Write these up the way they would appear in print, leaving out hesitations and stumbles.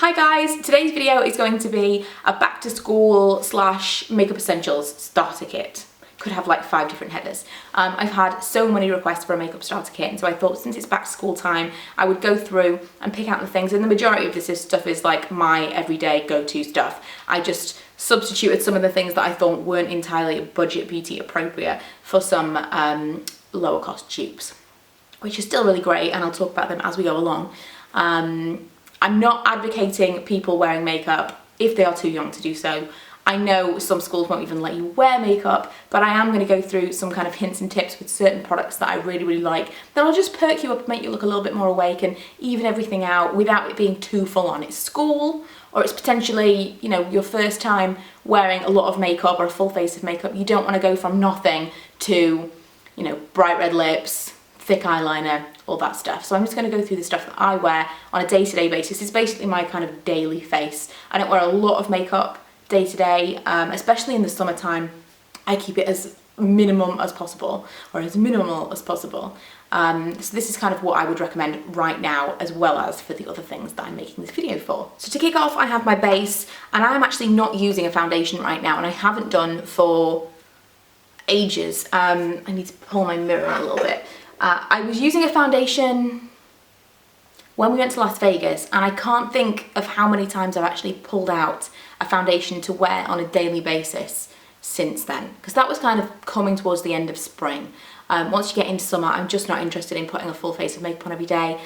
Hi guys, today's video is going to be a back to school / makeup essentials starter kit. Could have like 5 different headers. I've had so many requests for a makeup starter kit, and so I thought since it's back to school time, I would go through and pick out the things, and the majority of this stuff is like my everyday go-to stuff. I just substituted some of the things that I thought weren't entirely budget beauty appropriate for some lower cost dupes, which are still really great, and I'll talk about them as we go along. I'm not advocating people wearing makeup if they are too young to do so. I know some schools won't even let you wear makeup, but I am going to go through some kind of hints and tips with certain products that I really like that'll just perk you up and make you look a little bit more awake and even everything out without it being too full on. It's school, or it's potentially, you know, your first time wearing a lot of makeup or a full face of makeup. You don't want to go from nothing to, you know, bright red lips, thick eyeliner, all that stuff. So I'm just going to go through the stuff that I wear on a day-to-day basis. It's basically my kind of daily face. I don't wear a lot of makeup day to day, especially in the summertime. I keep it as minimum as possible, or as minimal as possible. So this is kind of what I would recommend right now, as well as for the other things that I'm making this video for. So to kick off, I have my base, and I'm actually not using a foundation right now, and I haven't done for ages. I need to pull my mirror a little bit. I was using a foundation when we went to Las Vegas, and I can't think of how many times I've actually pulled out a foundation to wear on a daily basis since then, because that was kind of coming towards the end of spring. Once you get into summer, I'm just not interested in putting a full face of makeup on every day,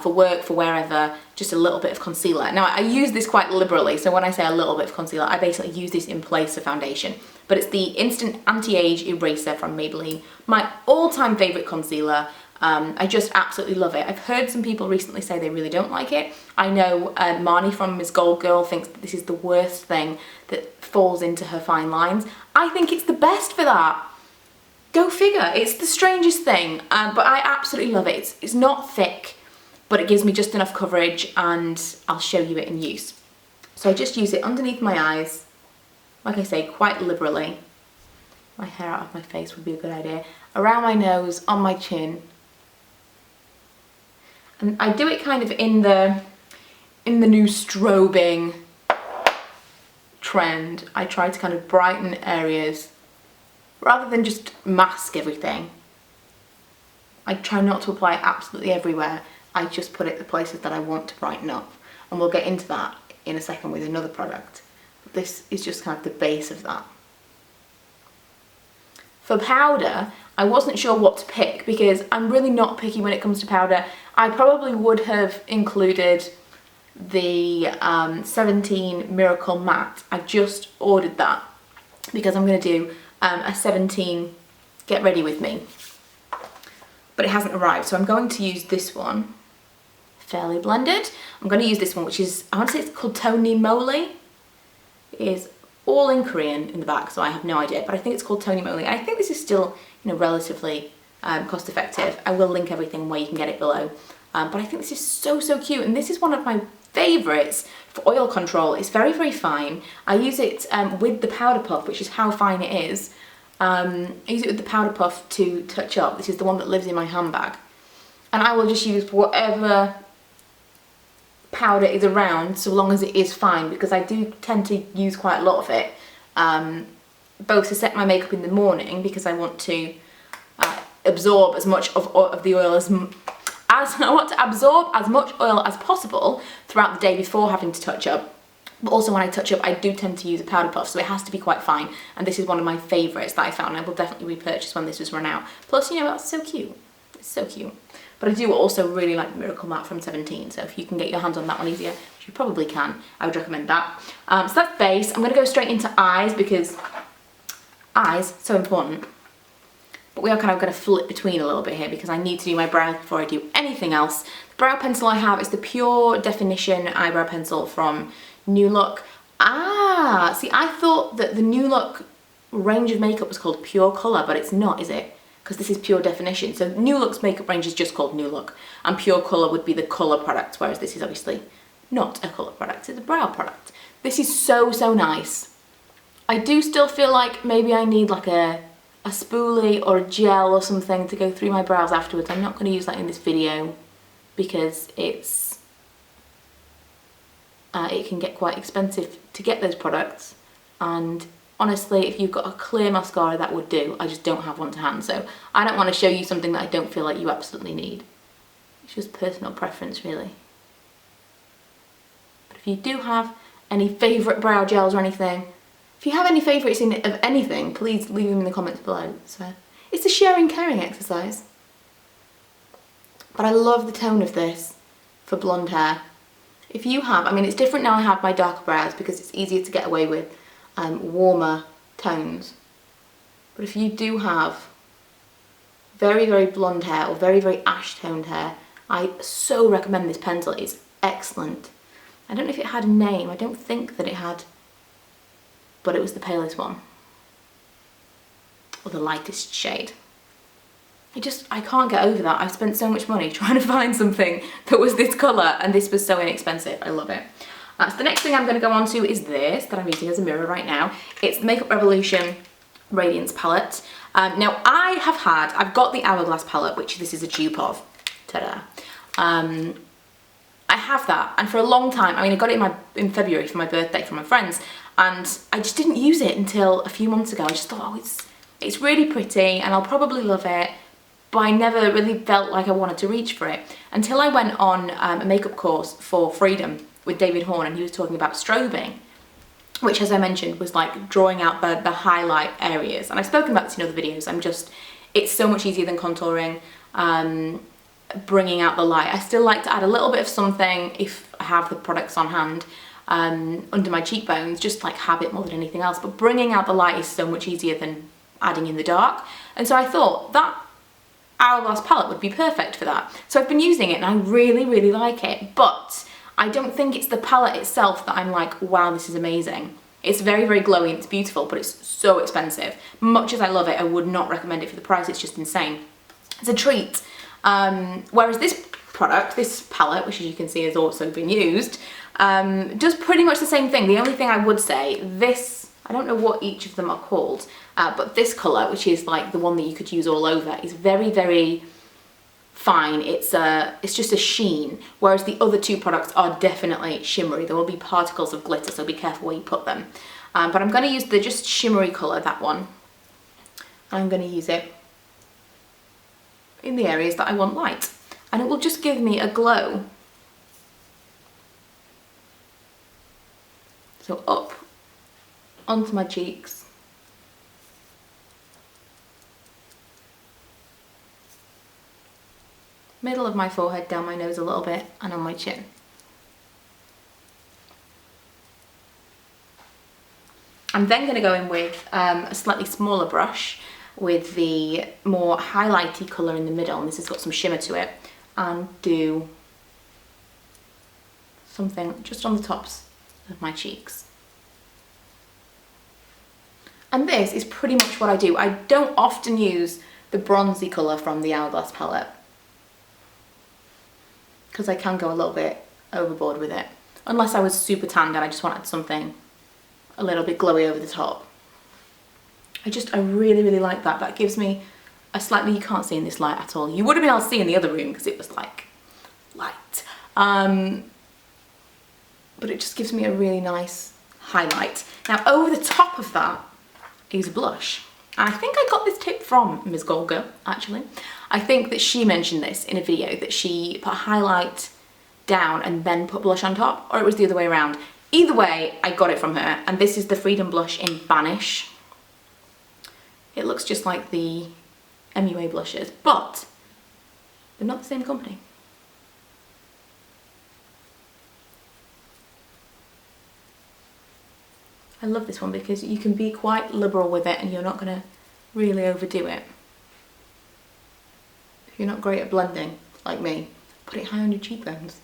for work, for wherever, just a little bit of concealer. Now, I use this quite liberally, so when I say a little bit of concealer, I basically use this in place of foundation. But it's the Instant Anti-Age Eraser from Maybelline, my all-time favourite concealer. I just absolutely love it. I've heard some people recently say they really don't like it. I know Marnie from Ms. Gold Girl thinks that this is the worst thing that falls into her fine lines. I think it's the best for that. Go figure. It's the strangest thing, but I absolutely love it. It's not thick, but it gives me just enough coverage, and I'll show you it in use. So I just use it underneath my eyes, like I say, quite liberally. My hair out of my face would be a good idea. Around my nose, on my chin. And I do it kind of in the new strobing trend. I try to kind of brighten areas rather than just mask everything. I try not to apply it absolutely everywhere. I just put it the places that I want to brighten up. And we'll get into that in a second with another product. But this is just kind of the base of that. For powder, I wasn't sure what to pick because I'm really not picky when it comes to powder. I probably would have included the 17 Miracle Matte. I just ordered that because I'm going to do a 17 Get Ready With Me. But it hasn't arrived, so I'm going to use this one. Fairly blended. I'm going to use this one, which is, I want to say it's called Moly. It is all in Korean in the back, so I have no idea, but I think it's called Moly. I think this is still, you know, relatively cost effective. I will link everything where you can get it below. But I think this is so cute, and this is one of my favourites for oil control. It's very fine. I use it with the powder puff, which is how fine it is. I use it with the powder puff to touch up. This is the one that lives in my handbag. And I will just use whatever powder is around, so long as it is fine, because I do tend to use quite a lot of it, both to set my makeup in the morning, because I want to absorb as much of the oil as I want to absorb as much oil as possible throughout the day before having to touch up. But also when I touch up, I do tend to use a powder puff, so it has to be quite fine. And this is one of my favourites that I found. I will definitely repurchase when this was run out. Plus, you know, that's so cute. It's so cute. But I do also really like the Miracle Matte from 17, so if you can get your hands on that one easier, which you probably can, I would recommend that. So that's base. I'm going to go straight into eyes, because eyes, so important. But we are kind of going to flip between a little bit here, because I need to do my brows before I do anything else. The brow pencil I have is the Pure Definition Eyebrow Pencil from New Look. See, I thought that the New Look range of makeup was called Pure Colour, but it's not, is it? Because this is Pure Definition. So New Look's makeup range is just called New Look, and Pure Colour would be the colour product, whereas this is obviously not a colour product, it's a brow product. This is so nice. I do still feel like maybe I need like a spoolie or a gel or something to go through my brows afterwards. I'm not going to use that in this video because it's it can get quite expensive to get those products, and honestly, if you've got a clear mascara, that would do. I just don't have one to hand, so I don't want to show you something that I don't feel like you absolutely need. It's just personal preference, really. But if you do have any favourite brow gels or anything, if you have any favourites of anything, please leave them in the comments below. So it's a sharing, caring exercise. But I love the tone of this for blonde hair. If you have, I mean, it's different now I have my darker brows because it's easier to get away with warmer tones. But if you do have very, very blonde hair or very, very ash toned hair, I so recommend this pencil. It's excellent. I don't know if it had a name. I don't think that it had, but it was the palest one. Or the lightest shade. I can't get over that. I've spent so much money trying to find something that was this colour, and this was so inexpensive. I love it. So the next thing I'm going to go on to is this, that I'm using as a mirror right now. It's the Makeup Revolution Radiance Palette. Now I've got the Hourglass palette, which this is a dupe of. Ta-da. I have that, and for a long time, I mean, I got it in February for my birthday from my friends, and I just didn't use it until a few months ago. I just thought, oh, it's really pretty, and I'll probably love it, but I never really felt like I wanted to reach for it until I went on a makeup course for Freedom with David Horn, and he was talking about strobing, which, as I mentioned, was like drawing out the highlight areas. And I've spoken about this in other videos. It's so much easier than contouring, bringing out the light. I still like to add a little bit of something if I have the products on hand under my cheekbones, just like habit more than anything else. But bringing out the light is so much easier than adding in the dark. And so I thought that Hourglass palette would be perfect for that. So I've been using it and I really, really like it. But I don't think it's the palette itself that I'm like, wow, this is amazing. It's very, very glowy and it's beautiful, but it's so expensive. Much as I love it, I would not recommend it for the price. It's just insane. It's a treat. Whereas this product, this palette, which as you can see has also been used, does pretty much the same thing. The only thing I would say, this, I don't know what each of them are called, but this colour, which is like the one that you could use all over, is very, very fine. It's just a sheen, whereas the other two products are definitely shimmery. There will be particles of glitter, so be careful where you put them. But I'm going to use the just shimmery colour, that one. I'm going to use it in the areas that I want light, and it will just give me a glow. So up onto my cheeks, middle of my forehead, down my nose a little bit, and on my chin. I'm then going to go in with a slightly smaller brush with the more highlighty colour in the middle, and this has got some shimmer to it, and do something just on the tops of my cheeks. And this is pretty much what I do. I don't often use the bronzy colour from the Hourglass palette because I can go a little bit overboard with it, unless I was super tanned and I just wanted something a little bit glowy over the top. I really, really like that. That gives me a slightly, you can't see in this light at all. You would have been able to see in the other room because it was like light. But it just gives me a really nice highlight. Now over the top of that is blush. And I think I got this tip from Ms. Golga, actually. I think that she mentioned this in a video, that she put a highlight down and then put blush on top, or it was the other way around. Either way, I got it from her, and this is the Freedom blush in Banish. It looks just like the MUA blushes, but they're not the same company. I love this one because you can be quite liberal with it and you're not going to really overdo it. If you're not great at blending, like me, put it high on your cheekbones.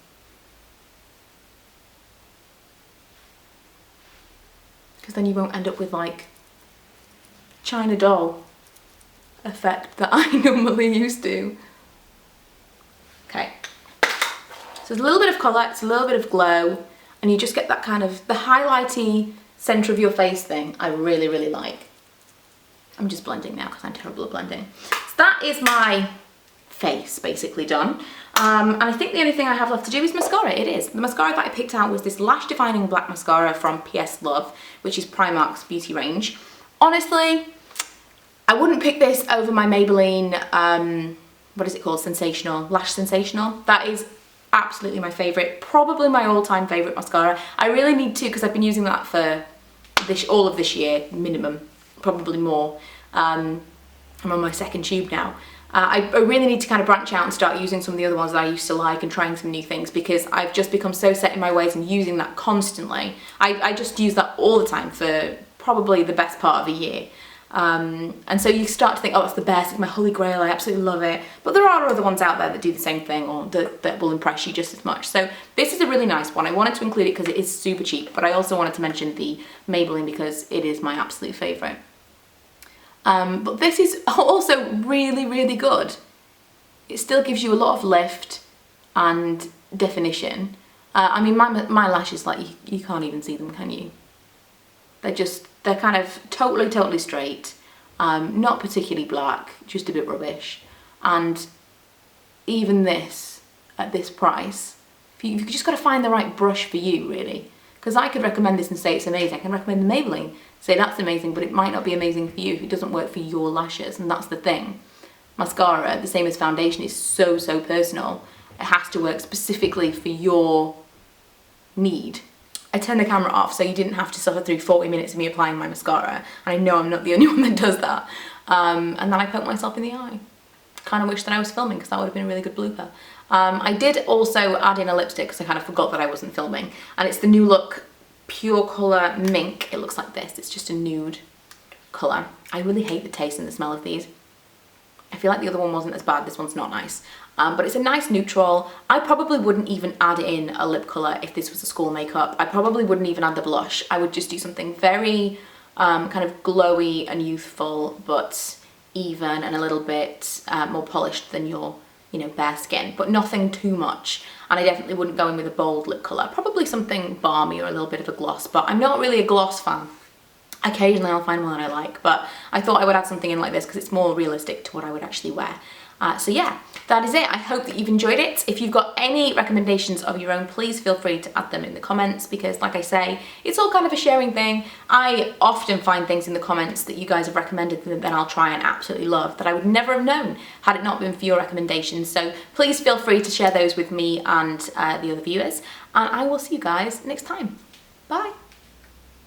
Because then you won't end up with like China doll effect that I normally used to. Okay, so there's a little bit of colour, it's a little bit of glow, and you just get that kind of, the highlighty centre of your face thing I really, really like. I'm just blending now because I'm terrible at blending. So that is my face basically done. And I think the only thing I have left to do is mascara. It is. The mascara that I picked out was this Lash Defining Black Mascara from PS Love, which is Primark's beauty range. Honestly, I wouldn't pick this over my Maybelline, what is it called? Sensational. Lash Sensational. That is absolutely my favourite. Probably my all-time favourite mascara. I really need to, because I've been using that for all of this year, minimum. Probably more. I'm on my second tube now. I really need to kind of branch out and start using some of the other ones that I used to like and trying some new things, because I've just become so set in my ways and using that constantly. I just use that all the time for probably the best part of a year. And so you start to think, oh, it's the best, it's my holy grail, I absolutely love it. But there are other ones out there that do the same thing, or that will impress you just as much. So this is a really nice one. I wanted to include it because it is super cheap, but I also wanted to mention the Maybelline because it is my absolute favourite. But this is also really, really good. It still gives you a lot of lift and definition. I mean, my lashes, like, you can't even see them, can you? They're kind of totally straight, not particularly black, just a bit rubbish. And even this, at this price, you've just got to find the right brush for you, really. Because I could recommend this and say it's amazing. I can recommend the Maybelline, say that's amazing, but it might not be amazing for you if it doesn't work for your lashes, and that's the thing. Mascara, the same as foundation, is so personal. It has to work specifically for your need. I turned the camera off so you didn't have to suffer through 40 minutes of me applying my mascara, and I know I'm not the only one that does that. And then I poked myself in the eye. Kind of wish that I was filming, because that would have been a really good blooper. I did also add in a lipstick because I kind of forgot that I wasn't filming, and it's the New Look Pure Colour Mink. It looks like this. It's just a nude colour. I really hate the taste and the smell of these. I feel like the other one wasn't as bad. This one's not nice. But it's a nice neutral. I probably wouldn't even add in a lip colour if this was a school makeup. I probably wouldn't even add the blush. I would just do something very kind of glowy and youthful, but even and a little bit more polished than your, you know, bare skin, but nothing too much. And I definitely wouldn't go in with a bold lip colour. Probably something balmy or a little bit of a gloss, but I'm not really a gloss fan. Occasionally I'll find one that I like, but I thought I would add something in like this because it's more realistic to what I would actually wear. So yeah, that is it. I hope that you've enjoyed it. If you've got any recommendations of your own, please feel free to add them in the comments, because like I say, it's all kind of a sharing thing. I often find things in the comments that you guys have recommended that then I'll try and absolutely love, that I would never have known had it not been for your recommendations. So please feel free to share those with me and the other viewers, and I will see you guys next time. Bye.